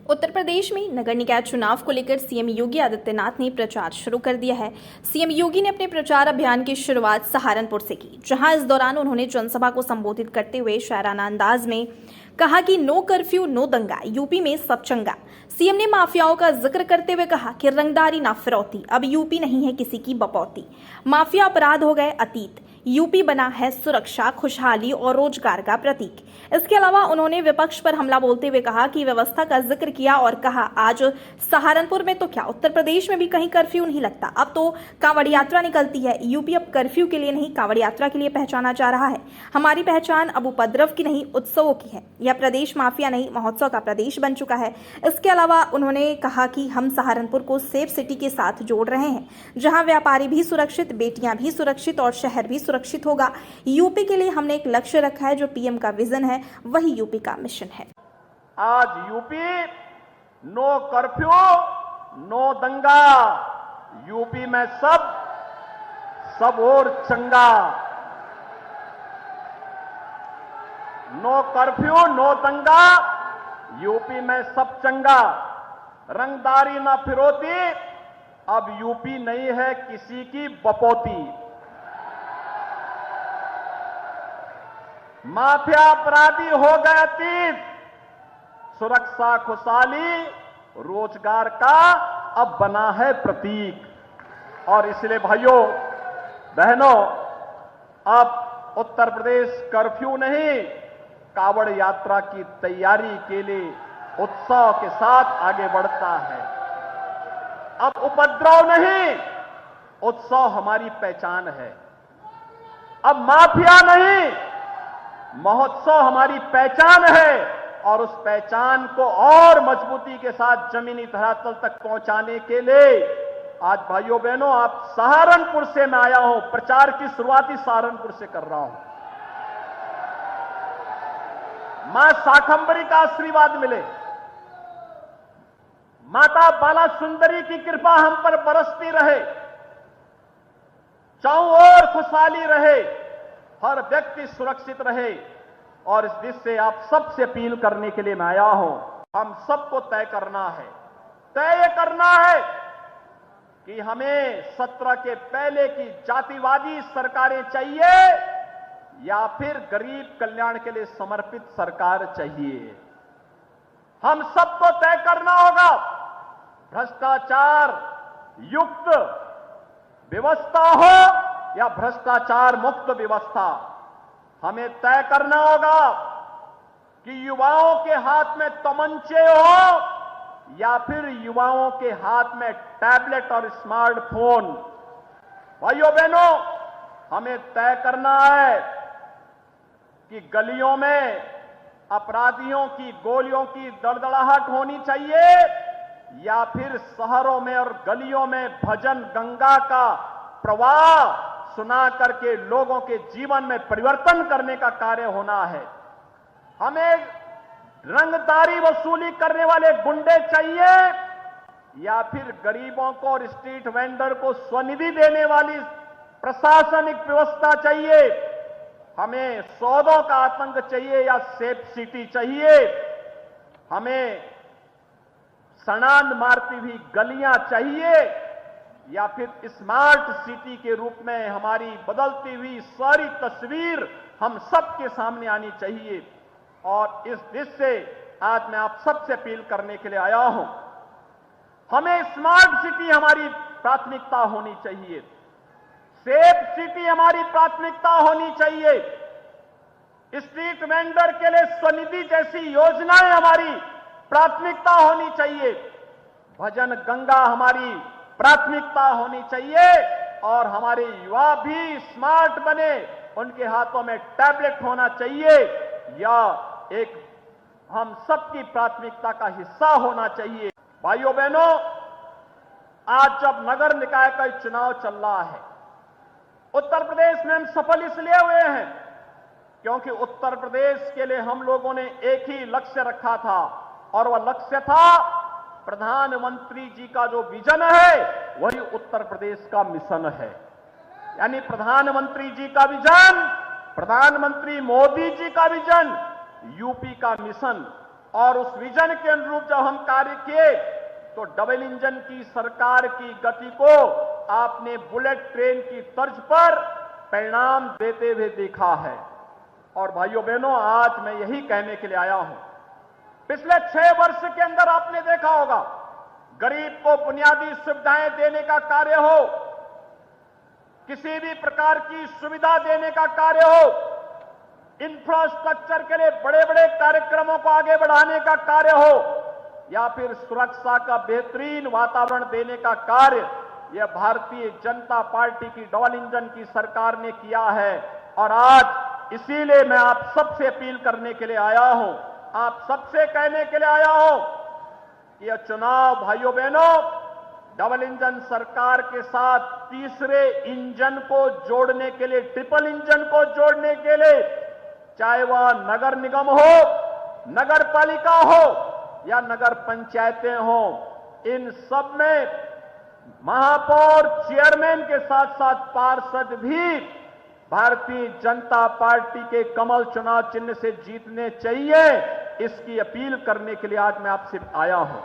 उत्तर प्रदेश में नगर निकाय चुनाव को लेकर सीएम योगी आदित्यनाथ ने प्रचार शुरू कर दिया है। सीएम योगी ने अपने प्रचार अभियान की शुरुआत सहारनपुर से की, जहां इस दौरान उन्होंने जनसभा को संबोधित करते हुए शायराना अंदाज में कहा कि नो कर्फ्यू नो दंगा, यूपी में सब चंगा। सीएम ने माफियाओं का जिक्र करते हुए कहा कि रंगदारी ना फिरौती, अब यूपी नहीं है किसी की बपौती। माफिया अपराध हो गए अतीत, यूपी बना है सुरक्षा, खुशहाली और रोजगार का प्रतीक। इसके अलावा उन्होंने विपक्ष पर हमला बोलते हुए कहा कि व्यवस्था का जिक्र किया और कहा आज सहारनपुर में तो क्या उत्तर प्रदेश में भी कहीं कर्फ्यू नहीं लगता, अब तो कांवड़ यात्रा निकलती है। यूपी अब कर्फ्यू के लिए नहीं कांवड़ यात्रा के लिए पहचाना जा रहा है। हमारी पहचान अब उपद्रव की नहीं उत्सवों की है। यह प्रदेश माफिया नहीं महोत्सव का प्रदेश बन चुका है। इसके अलावा उन्होंने कहा कि हम सहारनपुर को सेफ सिटी के साथ जोड़ रहे हैं, जहां व्यापारी भी सुरक्षित, बेटियां भी सुरक्षित और शहर भी सुरक्षित होगा। यूपी के लिए हमने एक लक्ष्य रखा है, जो पीएम का विजन है वही यूपी का मिशन है। आज यूपी नो कर्फ्यू नो दंगा, यूपी में सब और चंगा। नो कर्फ्यू नो दंगा, यूपी में सब चंगा। रंगदारी ना फिरौती, अब यूपी नहीं है किसी की बपौती। माफिया अपराधी हो गए अतीत, सुरक्षा खुशहाली रोजगार का अब बना है प्रतीक। और इसलिए भाइयों बहनों, अब उत्तर प्रदेश कर्फ्यू नहीं, कांवड़ यात्रा की तैयारी के लिए उत्साह के साथ आगे बढ़ता है। अब उपद्रव नहीं, उत्साह हमारी पहचान है। अब माफिया नहीं, महोत्सव हमारी पहचान है। और उस पहचान को और मजबूती के साथ जमीनी धरातल तक पहुंचाने के लिए आज भाइयों बहनों, आप सहारनपुर से मैं आया हूं, प्रचार की शुरुआत ही सहारनपुर से कर रहा हूं। मां शाकंभरी का आशीर्वाद मिले, माता बाला सुंदरी की कृपा हम पर बरसती रहे, चारों ओर खुशहाली रहे, हर व्यक्ति सुरक्षित रहे। और इस दिश से आप सबसे अपील करने के लिए मैं आया हूं। हम सबको तय करना है कि हमें 17 के पहले की जातिवादी सरकारें चाहिए या फिर गरीब कल्याण के लिए समर्पित सरकार चाहिए। हम सबको तय करना होगा। भ्रष्टाचार युक्त व्यवस्था हो या भ्रष्टाचार मुक्त व्यवस्था, हमें तय करना होगा कि युवाओं के हाथ में तमंचे हो या फिर युवाओं के हाथ में टैबलेट और स्मार्टफोन। भाइयों बहनों, हमें तय करना है कि गलियों में अपराधियों की गोलियों की दड़दड़ाहट होनी चाहिए या फिर शहरों में और गलियों में भजन गंगा का प्रवाह सुना करके लोगों के जीवन में परिवर्तन करने का कार्य होना है। हमें रंगदारी वसूली करने वाले गुंडे चाहिए या फिर गरीबों को और स्ट्रीट वेंडर को स्वनिधि देने वाली प्रशासनिक व्यवस्था चाहिए। हमें सौदों का आतंक चाहिए या सेफ सिटी चाहिए। हमें सड़ांध मारती हुई गलियां चाहिए या फिर स्मार्ट सिटी के रूप में हमारी बदलती हुई सारी तस्वीर हम सबके सामने आनी चाहिए। और इस दिश से आज मैं आप सबसे अपील करने के लिए आया हूं। हमें स्मार्ट सिटी हमारी प्राथमिकता होनी चाहिए, सेफ सिटी हमारी प्राथमिकता होनी चाहिए, स्ट्रीट वेंडर के लिए स्वनिधि जैसी योजनाएं हमारी प्राथमिकता होनी चाहिए, भजन गंगा हमारी प्राथमिकता होनी चाहिए और हमारे युवा भी स्मार्ट बने, उनके हाथों में टैबलेट होना चाहिए या एक हम सबकी प्राथमिकता का हिस्सा होना चाहिए। भाइयों बहनों, आज जब नगर निकाय का चुनाव चल रहा है, उत्तर प्रदेश में हम सफल इसलिए हुए हैं क्योंकि उत्तर प्रदेश के लिए हम लोगों ने एक ही लक्ष्य रखा था और वह लक्ष्य था प्रधानमंत्री जी का जो विजन है वही उत्तर प्रदेश का मिशन है। यानी प्रधानमंत्री जी का विजन, प्रधानमंत्री मोदी जी का विजन, यूपी का मिशन और उस विजन के अनुरूप जब हम कार्य किए तो डबल इंजन की सरकार की गति को आपने बुलेट ट्रेन की तर्ज पर परिणाम देते हुए देखा है। और भाइयों बहनों, आज मैं यही कहने के लिए आया हूं, पिछले 6 वर्ष के अंदर आपने देखा होगा, गरीब को बुनियादी सुविधाएं देने का कार्य हो, किसी भी प्रकार की सुविधा देने का कार्य हो, इंफ्रास्ट्रक्चर के लिए बड़े बड़े कार्यक्रमों को आगे बढ़ाने का कार्य हो, या फिर सुरक्षा का बेहतरीन वातावरण देने का कार्य, यह भारतीय जनता पार्टी की डबल इंजन की सरकार ने किया है। और आज इसीलिए मैं आप सबसे अपील करने के लिए आया हूं, आप सबसे कहने के लिए आया हूं, यह चुनाव भाइयों बहनों डबल इंजन सरकार के साथ तीसरे इंजन को जोड़ने के लिए, ट्रिपल इंजन को जोड़ने के लिए, चाहे वह नगर निगम हो, नगर पालिका हो या नगर पंचायतें हो, इन सब में महापौर, चेयरमैन के साथ साथ पार्षद भी भारतीय जनता पार्टी के कमल चुनाव चिन्ह से जीतने चाहिए। इसकी अपील करने के लिए आज मैं आपसे आया हूं।